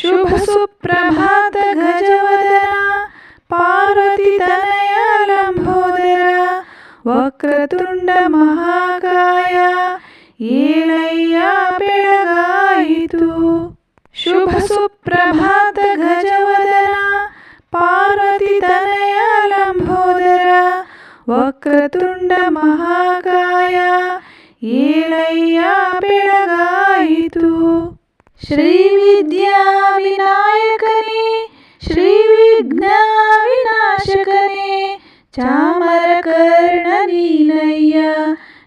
ಶುಭ ಸುಪ್ರಭಾತ ಗಜವದನ ಪಾರ್ವತಿ ತನಯ ಲಂಬೋದರ ವಕ್ರತುಂಡ ಮಹಾಕಾಯ ಏಳಯ್ಯ ಬೆಳಗಾಯಿತು. ಶುಭ ಸುಪ್ರಭಾತ ಗಜವದನ ಪಾರ್ವತಿ ತನಯ ಲಂಬೋದರ ವಕ್ರತುಂಡ ಮಹಾಕಾಯ ಏಳಯ್ಯ ಬೆಳಗಾಯಿತು. ಶ್ರೀ ವಿದ್ಯಾ ವಿನಾಯಕನೇ ಶ್ರೀ ವಿಘ್ನ ವಿನಾಶಕನೇ ಚಾಮರಕರ್ಣ ನೀನಯ್ಯ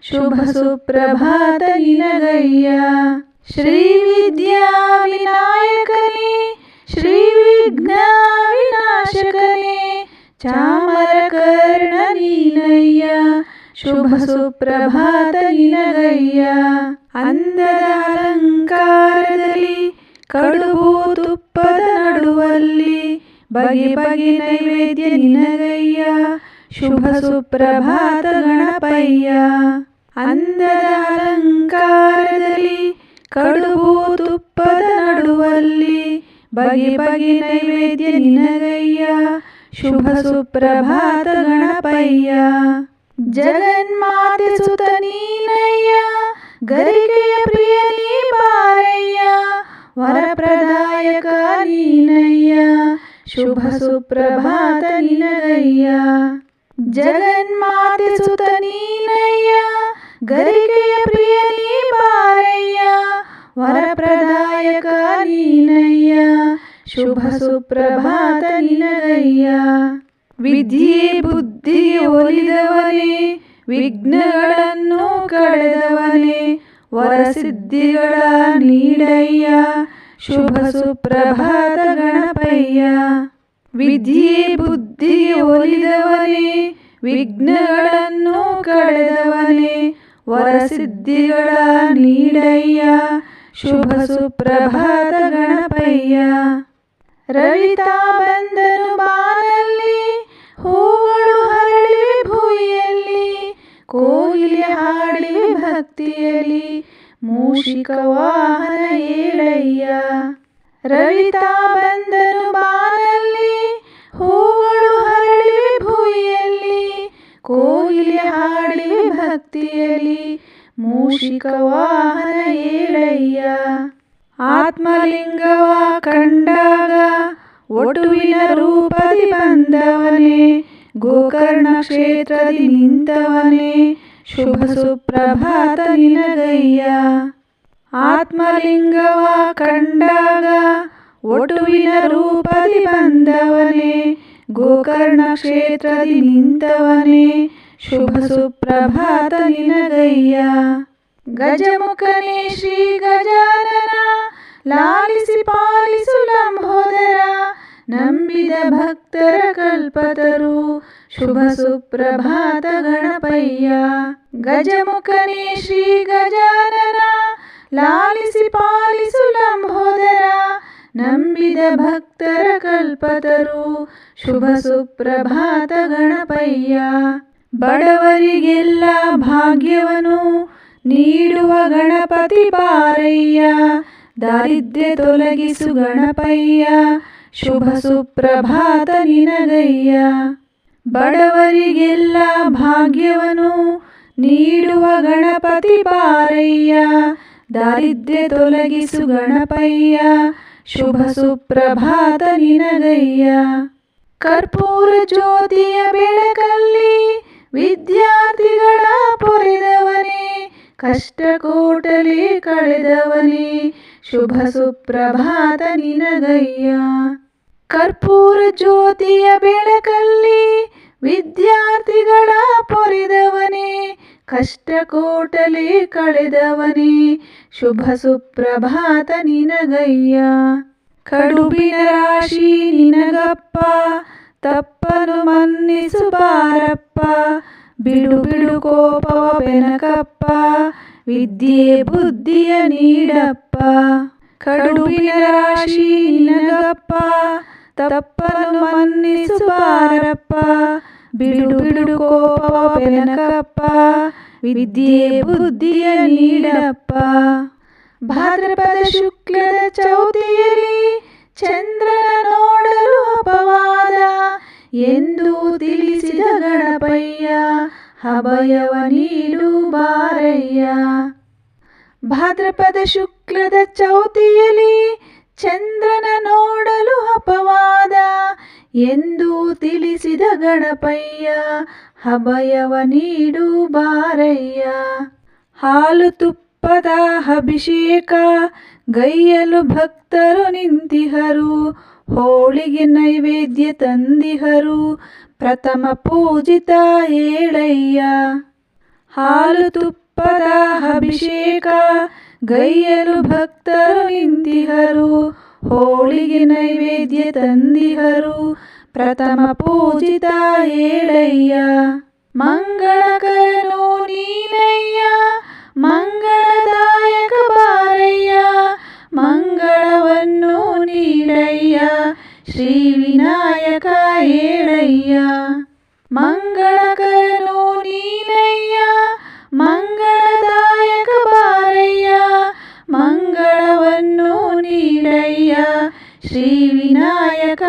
ಶುಭ ಸುಪ್ರಭಾತ ನಿನಗಯ್ಯ. ಶ್ರೀ ವಿದ್ಯಾ ವಿನಾಯಕನೇ ಶ್ರೀ ವಿಘ್ನ ವಿನಾಶಕನೇ ಚಾಮರಕರ್ಣ ನೀನಯ್ಯ ಶುಭ ಸುಪ್ರಭಾತ ನಿನಗಯ್ಯ. ಅಂದದ ಅಲಂಕಾರದಲ್ಲಿ ಕಡುಬು ತುಪ್ಪದ ನಡುವಲ್ಲಿ ಬಗೆ ಬಗೆ ನೈವೇದ್ಯ ನಿನಗಯ್ಯ ಶುಭ ಸುಪ್ರಭಾತ ಗಣಪಯ್ಯ. ಅಂದದ ಅಲಂಕಾರದಲ್ಲಿ ಕಡುಬು ತುಪ್ಪದ ನಡುವಲ್ಲಿ ಬಗೆ ಬಗೆ ನೈವೇದ್ಯ ನಿನಗಯ್ಯ ಶುಭ ಸುಪ್ರಭಾತ ಗಣಪಯ್ಯ. ಜಗನ್ಮಾತೆ ಸುತ ನೀನಯ್ಯ ಗರಿಕೆಯ ಪ್ರಿಯ ನೀ ಬಾರಯ್ಯ ವರಪ್ರದಾಯಕ ನೀನಯ್ಯ ಶುಭ ಸುಪ್ರಭಾತ ನಿನಗಯ್ಯ. ಜಗನ್ಮಾತೆ ಸುತ ನೀನಯ್ಯ ಗರಿಕೆಯ ಪ್ರಿಯ ನೀ ಬಾರಯ್ಯ ವರಪ್ರದಾಯಕ ನೀನಯ್ಯ ಶುಭ ಸುಪ್ರಭಾತ ನಿನಗಯ್ಯ. ವಿದ್ಯೆ ಬುದ್ಧಿಗೆ ಒಲಿದವನೇ ವಿಘ್ನಗಳನ್ನು ಕಳೆದವನೇ ವರಸಿದ್ಧಿಗಳ ನೀಡಯ್ಯ ಶುಭ ಸುಪ್ರಭಾತ ಗಣಪಯ್ಯ. ವಿದ್ಯೆ ಬುದ್ಧಿಗೆ ಒಲಿದವನೇ ವಿಘ್ನಗಳನ್ನು ಕಳೆದವನೇ ವರಸಿದ್ಧಿಗಳ ನೀಡಯ್ಯ ಶುಭ ಸುಪ್ರಭಾತ ಗಣಪಯ್ಯ. ರವಿತಾ ಬಂದನು ಬಾನಲ್ಲಿ ಹೂಗಳು ಹರಳಿವೆ ಭೂಮಿಯಲ್ಲಿ ಕೋಗಿಲೆ ಹಾಡಿವೆ ಭಕ್ತಿಯಲ್ಲಿ ಮೂಷಿಕ ವಾಹನ ಏಳಯ್ಯ. ರವಿತಾ ಬಂದನು ಬಾನಲ್ಲಿ ಹೂಗಳು ಹರಳಿವೆ ಭೂಮಿಯಲ್ಲಿ ಕೋಗಿಲೆ ಹಾಡಿವೆ ಭಕ್ತಿಯಲ್ಲಿ ಮೂಷಿಕ ವಾಹನ ಏಳಯ್ಯ. ಆತ್ಮಲಿಂಗವ ಕಂಡಾಗ ಒಟುವಿನ ರೂಪದಿ ಬಂದವನೇ ಗೋಕರ್ಣ ಕ್ಷೇತ್ರದಿ ನಿಂತವನೇ ಶುಭ ಸುಪ್ರಭಾತ ನಿನಗಯ್ಯ. ಆತ್ಮಲಿಂಗವ ಕಂಡಾಗ ಒಟುವಿನ ರೂಪದಿ ಬಂದವನೇ ಗೋಕರ್ಣ ಕ್ಷೇತ್ರದಿ ನಿಂತವನೇ ಶುಭ ಸುಪ್ರಭಾತ ನಿನಗಯ್ಯ. ಗಜಮುಖನೇ ಶ್ರೀ ಗಜಾನನ ಲಾಲಿಸಿ ಪಾಲಿಸು ಲಂಬೋದರ ನಂಬಿದ ಭಕ್ತರ ಕಲ್ಪತರು ಶುಭ ಸುಪ್ರಭಾತ ಗಣಪಯ್ಯ. ಗಜಮುಖನೇ ಶ್ರೀ ಗಜಾನನ ಲಾಲಿಸಿ ಪಾಲಿಸು ಲಂಬೋದರ ನಂಬಿದ ಭಕ್ತರ ಕಲ್ಪತರು ಶುಭ ಸುಪ್ರಭಾತ ಗಣಪಯ್ಯ. ಬಡವರಿಗೆಲ್ಲ ಭಾಗ್ಯವನು ನೀಡುವ ಗಣಪತಿ ಬಾರಯ್ಯ ದಾರಿದ್ರ್ಯ ತೊಲಗಿಸು ಗಣಪಯ್ಯ ಶುಭ ಸುಪ್ರಭಾತ ನಿನಗಯ್ಯ. ಬಡವರಿಗೆಲ್ಲ ಭಾಗ್ಯವನು ನೀಡುವ ಗಣಪತಿ ಬಾರಯ್ಯ ದಾರಿದ್ರ್ಯ ತೊಲಗಿಸು ಗಣಪಯ್ಯ ಶುಭ ಸುಪ್ರಭಾತ ನಿನಗಯ್ಯ. ಕರ್ಪೂರ ಜ್ಯೋತಿಯ ಬೆಳಕಲ್ಲಿ ವಿದ್ಯಾರ್ಥಿಗಳ ಪೊರೆದವನೇ ಕಷ್ಟ ಕೋಟಲಿ ಕಳೆದವನೇ ಶುಭ ಸುಪ್ರಭಾತ ನಿನಗಯ್ಯ. ಕರ್ಪೂರ ಜ್ಯೋತಿಯ ಬೆಳಕಲ್ಲಿ ವಿದ್ಯಾರ್ಥಿಗಳ ಪೊರೆದವನೇ ಕಷ್ಟ ಕೋಟಲಿ ಕಳೆದವನೇ ಶುಭ ಸುಪ್ರಭಾತ ನಿನಗಯ್ಯ. ಕಡುಬಿನ ರಾಶಿ ನಿನಗಪ್ಪ ತಪ್ಪನು ಮನ್ನಿಸು ಬಾರಪ್ಪ ಬಿಡು ಬಿಡು ಕೋಪವ ಬೆನಕಪ್ಪ ವಿದ್ಯೆ ಬುದ್ಧಿಯ ನೀಡಪ್ಪ. ಕಡುಬಿನ ರಾಶಿ ನಿನಗಪ್ಪ ತಪ್ಪನು ಮನ್ನಿಸು ಬಾರಪ್ಪ ಬಿಡು ಬಿಡು ಕೋಪವ ಬೆನಕಪ್ಪ ವಿದ್ಯೆ ಬುದ್ಧಿಯ ನೀಡಪ್ಪ. ಭಾದ್ರಪದ ಶುಕ್ಲದ ಚೌತಿಯಲ್ಲಿ ಅಭಯವ ನೀಡು ಬಾರಯ್ಯ. ಭಾದ್ರಪದ ಶುಕ್ಲದ ಚೌತಿಯಲ್ಲಿ ಚಂದ್ರನ ನೋಡಲು ಅಪವಾದ ಎಂದು ತಿಳಿಸಿದ ಗಣಪಯ್ಯ, ಅಭಯವ ನೀಡು ಬಾರಯ್ಯ. ಹಾಲು ತುಪ್ಪದ ಅಭಿಷೇಕ ಗೈಯಲು ಭಕ್ತರು ನಿಂತಿಹರು, ಹೋಳಿಗೆ ನೈವೇದ್ಯ ತಂದಿಹರು, ಪ್ರಥಮ ಪೂಜಿತ ಏಳಯ್ಯ. ಹಾಲು ತುಪ್ಪದ ಅಭಿಷೇಕ ಗೈಯಲು ಭಕ್ತರು ನಿಂತಿಹರು, ಹೋಳಿಗೆ ನೈವೇದ್ಯ ತಂದಿಹರು, ಪ್ರಥಮ ಪೂಜಿತ ಏಳಯ್ಯ. ಮಂಗಳಕರನು ನೀನಯ್ಯ, ಮಂಗಳದಾಯಕ ಬಾರಯ್ಯ, ಮಂಗಳವನ್ನು ನೀಡಯ್ಯ, ಶ್ರೀ ವಿನಾಯಕ ಏಳಯ್ಯ. ಮಂಗಳಕರನು ನೀನಯ್ಯ, ಮಂಗಳದಾಯಕ ಬಾರಯ್ಯ, ಮಂಗಳವನ್ನು ನೀಡಯ್ಯ, ಶ್ರೀ ವಿನಾಯಕ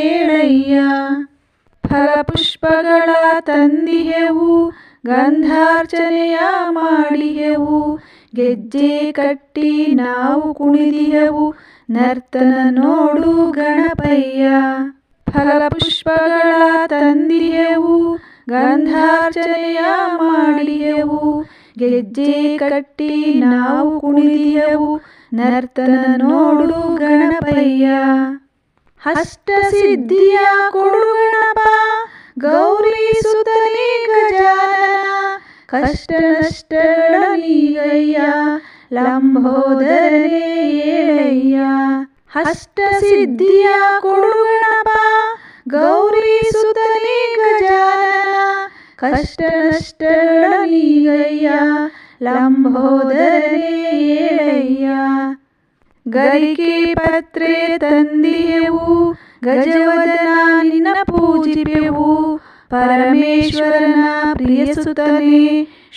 ಏಳಯ್ಯ. ಫಲಪುಷ್ಪಗಳ ತಂದಿಹೆವು, ಗಂಧಾರ್ಚನೆಯ ಮಾಡಿಹೆವು, ಗೆಜ್ಜೆ ಕಟ್ಟಿ ನಾವು ಕುಣಿದಿಹೆವು, ನರ್ತನ ನೋಡು ಗಣಪಯ್ಯ. ಫಲಪುಷ್ಪಗಳ ತಂದಿಹೆವು, ಗಂಧಾರ್ಚನೆಯ ಮಾಡಿಹೆವು, ಗೆಜ್ಜೆ ಕಟ್ಟಿ ನಾವು ಕುಣಿದಿಹೆವು, ನರ್ತನ ನೋಡು ಗಣಪಯ್ಯ. ಅಷ್ಟಸಿದ್ಧಿಯ ಕೊಡು ಗಣಪ, ಗೌರಿ ಸುತನೇ ಗಜಾನನ, ಕಷ್ಟ ನಷ್ಟಗಳ ನೀಗಯ್ಯ, ಲಂಬೋದರನೇ ಏಳಯ್ಯ. ಅಷ್ಟಸಿದ್ಧಿಯ ಕೊಡು ಗಣಪ, ಗೌರಿ ಸುತನೇ ಗಜಾನನ, ಕಷ್ಟ ನಷ್ಟಗಳ ನೀಗಯ್ಯ, ಲಂಬೋದರನೇ ಏಳಯ್ಯ. ಗರಿಕೆ ಪತ್ರೆ ತಂದಿಹೆವು, ಗಜವದನ ನಿನ್ನ ಪೂಜಿಪೆವು, ಪರಮೇಶ್ವರನ ಪ್ರಿಯ ಸುತನೇ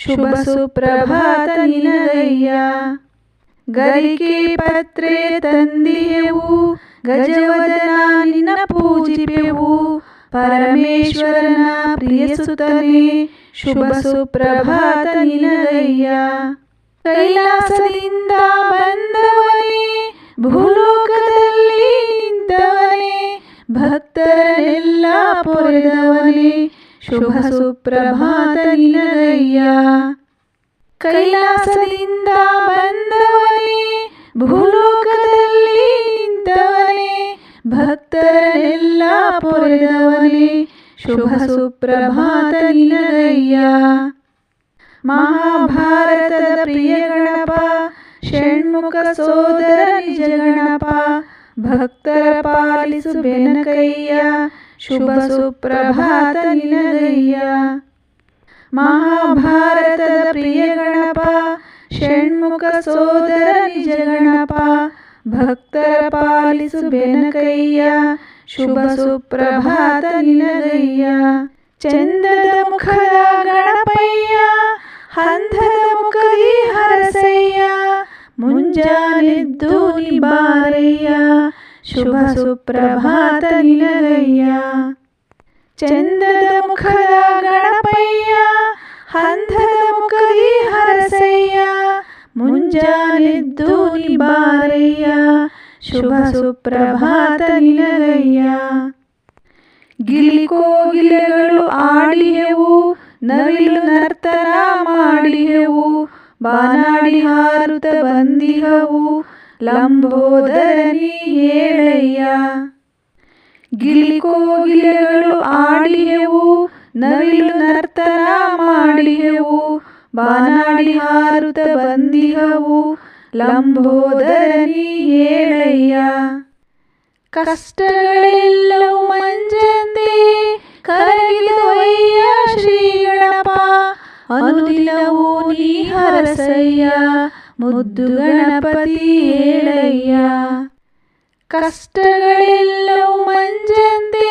ಶುಭ ಸುಪ್ರಭಾತ ನಿನಗಯ್ಯ. ಗರಿಕೆ ಪತ್ರೆ ತಂದಿಹೆವು, ಗಜವದನ ನಿನ್ನ ಪೂಜಿಪೆವು, ಪರಮೇಶ್ವರನ ಪ್ರಿಯ ಸುತನೇ ಶುಭ ಸುಪ್ರಭಾತ ನಿನಗಯ್ಯ. ಕೈಲಾಸದಿಂದ ಬಂದವನೇ, ಭೂಲೋಕದಲ್ಲಿ ನಿಂತವನೇ, ಭಕ್ತರೆಲ್ಲ ಪೊರೆದವನೇ, ಶುಭ ಸುಪ್ರಭಾತ ನಿನಗಯ್ಯ. ಕೈಲಾಸದಿಂದ ಬಂದವನೇ, ಭೂಲೋಕದಲ್ಲಿ ನಿಂತವನೇ, ಭಕ್ತರೆಲ್ಲ ಪೊರೆದವನೇ, ಶುಭ ಸುಪ್ರಭಾತ ನಿನಗಯ್ಯ. ಮಹಾಭಾರತದ ಪ್ರಿಯ ಗಣಪ, ಷಣ್ಮುಖ ಸೋದರ ನಿಜ ಗಣಪ, ಭಕ್ತರ ಪಾಲಿಸು ಬೆನಕಯ್ಯ, ಶುಭ ಸುಪ್ರಭಾತ ನಿನಗಯ್ಯ. ಮಹಾಭಾರತದ ಪ್ರಿಯ ಗಣಪ, ಷಣ್ಮುಖ ಸೋದರ ನಿಜ ಗಣಪ, ಭಕ್ತರ ಪಾಲಿಸು ಬೆನಕಯ್ಯ, ಶುಭ ಸುಪ್ರಭಾತ ನಿನಗಯ್ಯ. ಚಂದದ ಮುಖದ ಗಣಪಯ್ಯ, ಅಂಧದ ಮುಖದಿ ಹರಸಯ್ಯ, ಮುಂಜಾನೆದ್ದು ನೀ ಬಾರಯ್ಯ, ಶುಭ ಸುಪ್ರಭಾತ ನಿನಗಯ್ಯ. ಚಂದದ ಮುಖದ ಗಣಪಯ್ಯ, ಅಂಧದ ಮುಖದಿ ಹರಸಯ್ಯ, ಮುಂಜಾನೆದ್ದು ನೀ ಬಾರಯ್ಯ, ಶುಭ ಸುಪ್ರಭಾತ ನಿನಗಯ್ಯ. ಗಿಳಿಕೋಗಿಲೆಗಳು ಆಡಿಹೆವು, ನವಿಲು ನರ್ತನ ಮಾಡಿಹೆವು, ಬಾನಾಡಿ ಹಾರುತ ಬಂದಿಹವು, ಲಂಬೋದರನಿ ಏಳಯ್ಯ. ಗಿಳಿಕೋಗಿಲೆಗಳು ಆಡಿಹೆವು, ನವಿಲು ನರ್ತನ ಮಾಡಿಹೆವು, ಬಾನಾಡಿ ಹಾರುತ ಬಂದಿಹವು, ಲಂಬೋದರನಿ ಏಳಯ್ಯ. ಕಷ್ಟಗಳೆಲ್ಲವೂ ಮಂಜಂದೆ ಕರಗಿದವಯ್ಯ ಶ್ರೀ ಗಣಪ, ಅನುದಿನವೂ ನೀ ಹರಸಯ್ಯ, ಮುದ್ದು ಗಣಪತಿ ಏಳಯ್ಯ. ಕಷ್ಟಗಳೆಲ್ಲವೂ ಮಂಜಂದೆ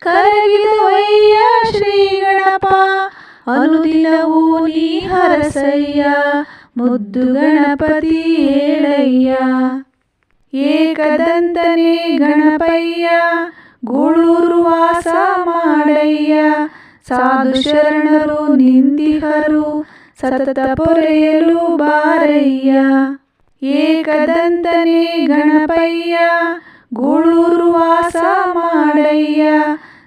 ಕರಗಿದವಯ್ಯ ಶ್ರೀ ಗಣಪ, ಅನುದಿನವೂ ನೀ ಹರಸಯ್ಯ, ಮುದ್ದು ಗಣಪತಿ ಏಳಯ್ಯ. ಏಕದಂತನೇ ಗಣಪಯ್ಯ, ಗೂಳೂರು ವಾಸ ಮಾಡಯ್ಯ, ಸಾಧು ಶರಣರು ನಿಂದಿಹರು ಸತತ ಪೊರೆಯಲು ಬಾರಯ್ಯ. ಏಕದಂತನೇ ಗಣಪಯ್ಯ ಗೂಳೂರು ವಾಸ ಮಾಡಯ್ಯ.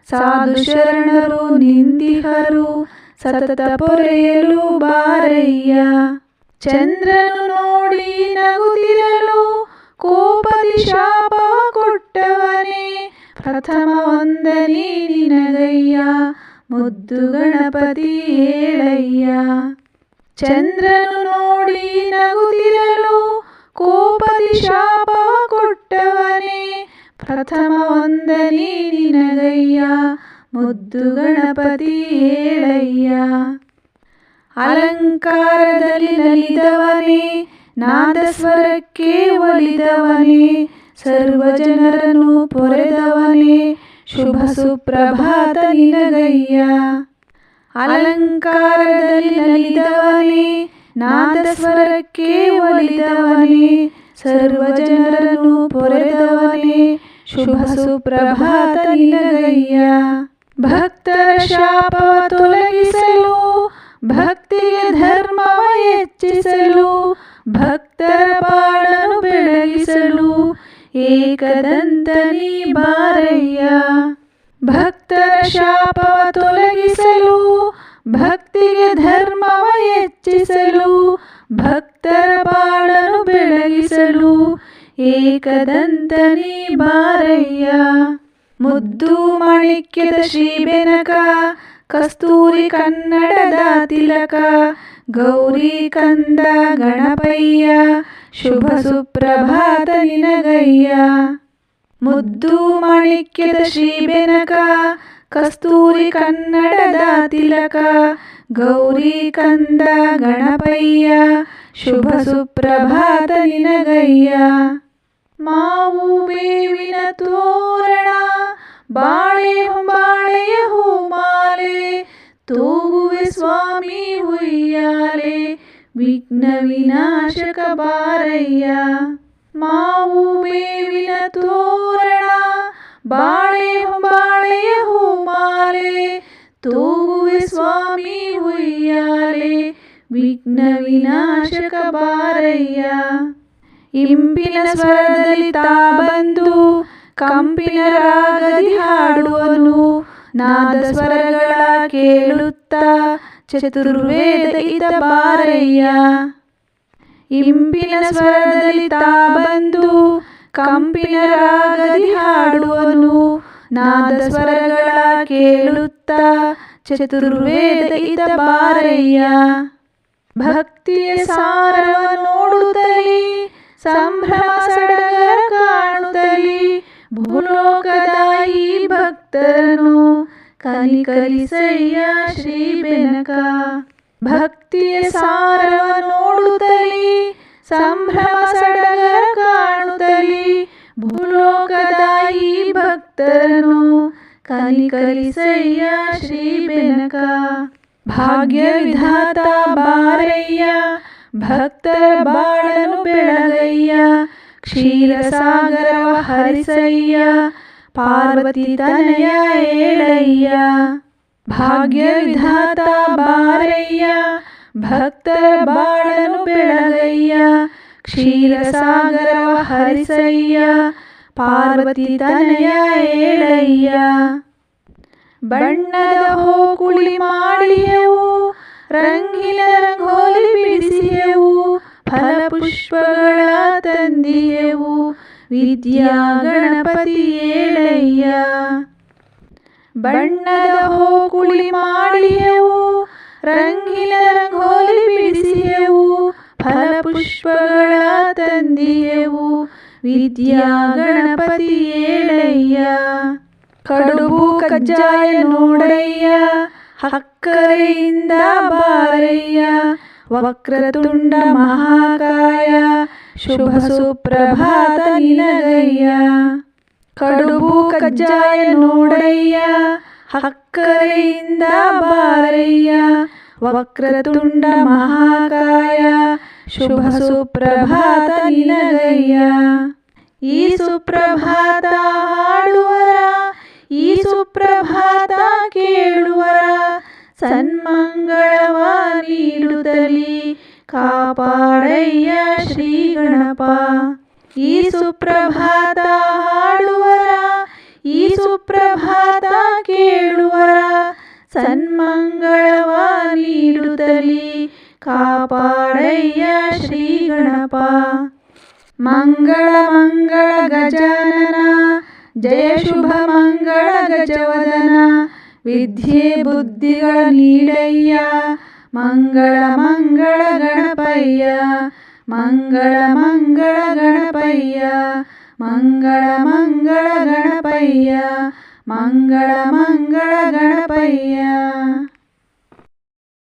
ಸಾಧು ಶರಣರು ನಿಂದಿಹರು ಸತತ ಪೊರೆಯಲು ಬಾರಯ್ಯ. ಚಂದ್ರನು ನೋಡಿ ನಗುತ್ತಿರಲು ಕೋಪದಿ ಶಾಪ ಕೊಟ್ಟವನೇ ಪ್ರಥಮ ವಂದನೆ ನಿನಗಯ್ಯ. ಮುದ್ದು ಗಣಪತಿ ಏಳಯ್ಯ. ಚಂದ್ರನು ನೋಡಿ ನಗುತ್ತಿರಲು ಕೋಪದಿ ಶಾಪ ಕೊಟ್ಟವನೇ ಪ್ರಥಮ ವಂದನೆ ನಿನಗಯ್ಯ. ಮುದ್ದು ಗಣಪತಿ ಏಳಯ್ಯ. ಅಲಂಕಾರದಲ್ಲಿ ನಲಿದವನೇ ನಾದಸ್ವರಕ್ಕೆ ಒಲಿದವನೇ ಸರ್ವ ಜನರನ್ನು ಪೊರೆದವನೇ ಶುಭ ಸುಪ್ರಭಾತ ನಿನಗಯ್ಯ. ಅಲಂಕಾರದಲ್ಲಿ ನಲಿದವನೇ ನಾದಸ್ವರಕ್ಕೆ ಒಲಿದವನೇ ಸರ್ವ ಜನರನ್ನು ಪೊರೆದವನೇ ಶುಭ ಸುಪ್ರಭಾತ ನಿನಗಯ್ಯ. ಭಕ್ತರ ಶಾಪ ತೊಲಗಿಸಲು ಭಕ್ತಿಗೆ ಧರ್ಮವ ಹೆಚ್ಚಿಸಲು ಭಕ್ತರ ಬಾಳನು ಬೆಳಗಿಸಲು ಏಕದಂತನೇ ಬಾರಯ್ಯ. ಭಕ್ತರ ಶಾಪವ ತೊಲಗಿಸಲು ಭಕ್ತಿಗೆ ಧರ್ಮವ ಹೆಚ್ಚಿಸಲು ಭಕ್ತರ ಬಾಳನು ಬೆಳಗಿಸಲು ಏಕದಂತನೇ ಬಾರಯ್ಯ. ಮುದ್ದು ಮಾಣಿಕ್ಯದ ಶ್ರೀಬೆನಕ ಕಸ್ತೂರಿ ಕನ್ನಡದ ತಿಲಕ ಗೌರಿ ಕಂದ ಗಣಪಯ್ಯ ಶುಭ ಸುಪ್ರಭಾತ ನಿನಗಯ್ಯ. ಮುದ್ದು ಮಾಣಿಕ್ಯದ ಶ್ರೀಬೆನಕ ಕಸ್ತೂರಿ ಕನ್ನಡದ ತಿಲಕ ಗೌರಿ ಕಂದ ಗಣಪಯ್ಯ ಶುಭ ಸುಪ್ರಭಾತ ನಿನಗಯ್ಯ. ಮಾವು ಬೇವಿನ ತೋರಣ ಬಾಳೆ ಹೊಂಬಾಳೆಯ ಹೂಮಾಲೆ ತೂಗುವೆ ಸ್ವಾಮಿ ಉಯ್ಯಾಲೆ ವಿಘ್ನ ವಿನಾಶಕ ಬಾರಯ್ಯ. ಮಾವು ಬೇವಿನ ತೋರಣ ಬಾಳೆ ಹೊಂಬಾಳೆಯ ಹೂಮಾಲೆ ತೂಗುವೆ ಸ್ವಾಮಿ ಉಯ್ಯಾಲೆ ವಿಘ್ನ ವಿನಾಶಕ ಬಾರಯ್ಯ. ಇಂಪಿನ ಸ್ವರದಲ್ಲಿ ತಾ ಬಂದು ಕಂಪಿನ ರಾಗದಿ ಹಾಡುವನು ನಾದ ಸ್ವರಗಳ ಕೇಳುತ್ತಾ ಚತುರ್ವೇದ ಇದ ಬಾರಯ್ಯ. ಇಂಪಿನ ಸ್ವರದಲ್ಲಿ ತಾ ಬಂದು ಕಂಪಿನ ರಾಗದಿ ಹಾಡುವನು ನಾದ ಸ್ವರಗಳ ಕೇಳುತ್ತಾ ಚತುರ್ವೇದ ಇದ ಬಾರಯ್ಯ. ಭಕ್ತಿಯ ಸಾರವ ನೋಡುತ್ತಲೇ ಸಂಭ್ರಮ ಸಡಗರ ಕಾಣುತ್ತಲೇ ಭೂಲೋಕದ ಈ ಭಕ್ತರನು ಕಲಿಕಲಿಸಯ್ಯ ಶ್ರೀ ಬೆನಕ. ಭಕ್ತಿಯ ಸಾರವ ನೋಡುತ್ತಲೇ ಸಂಭ್ರಮ ಸಡಗರ ಕಾಣುತ್ತಲೇ ಭೂಲೋಕದ ಈ ಭಕ್ತರನು ಕಲಿಕಲಿಸಯ್ಯ ಶ್ರೀ ಬೆನಕ. ಭಾಗ್ಯ ವಿಧಾತ ಬಾರಯ್ಯ ಭಕ್ತರ ಬಾಳನು ಬೆಳಗಯ್ಯ. ಕ್ಷೀರಸಾಗರವ ಹರಿಸಯ್ಯ ಪಾರ್ವತಿ ತನಯ ಏಳಯ್ಯ. ಭಾಗ್ಯ ವಿಧಾತ ಬಾರಯ್ಯ ಭಕ್ತರ ಬಾಳನು ಬೆಳಗಯ್ಯ. ಕ್ಷೀರಸಾಗರವ ಹರಿಸಯ್ಯ ಪಾರ್ವತಿ ತನಯ ಏಳಯ್ಯ. ಬಣ್ಣದ ಹೋಕುಳಿ ಮಾಡಿಯೆವು ರಂಗಿನ ರಂಗೋಲಿ ಬಿಡಿಸಿಯೆವು ಫಲಪುಷ್ಪಗಳ ತಂದಿಯೆವು ವಿದ್ಯಾ ಗಣಪತಿ ಏಳಯ್ಯ. ಬಣ್ಣದ ಹೋಕುಳಿ ಮಾಡಿಯೆವು ರಂಗಿನ ರಂಗೋಲಿ ಬಿಡಿಸಿಯೆವು ಫಲಪುಷ್ಪಗಳ ತಂದಿಯೆವು ವಿದ್ಯಾ ಗಣಪತಿ ಏಳಯ್ಯ. ಕಡುಬು ಕಜ್ಜಾಯ ನೋಡಯ್ಯ ಹಕ್ಕರೆಯಿಂದ ಬಾರಯ್ಯ. ವಕ್ರತುಂಡ ಮಹಾಕಾಯ ಶುಭ ಸುಪ್ರಭಾತ ನಿನಗಯ್ಯ. ಕಡುಬು ಕಜ್ಜಾಯ ನೋಡಯ್ಯ ಹಕ್ಕರೆಯಿಂದ ಬಾರಯ್ಯ. ವಕ್ರತುಂಡ ಮಹಾಕಾಯ ಶುಭ ಸುಪ್ರಭಾತ ನಿನಗಯ್ಯ. ಈ ಸುಪ್ರಭಾತ ಹಾಡುವರ ಈ ಸುಪ್ರಭಾತ ಕೇಳುವರ ಕಾಪಾಡಯ್ಯ ಶ್ರೀ ಗಣಪ. ಈ ಸುಪ್ರಭಾತ ಹಾಡುವರ, ಈ ಸುಪ್ರಭಾತ ಕೇಳುವರ, ಸನ್ಮಂಗಳವ ನೀಡುತ್ತಲಿ ಕಾಪಾಡಯ್ಯ ಶ್ರೀ ಗಣಪ. ಮಂಗಳ ಮಂಗಳ ಗಜಾನನ, ಜಯ ಶುಭ ಮಂಗಳ ಗಜವದನ, ವಿದ್ಯೆ ಬುದ್ಧಿಗಳ ನೀಡಯ್ಯ ಮಂಗಳ ಮಂಗಳ ಗಣಪಯ್ಯ. ಮಂಗಳ ಮಂಗಳ ಗಣಪಯ್ಯ, ಮಂಗಳ ಮಂಗಳ ಗಣಪಯ್ಯ, ಮಂಗಳ ಮಂಗಳ ಗಣಪಯ್ಯ.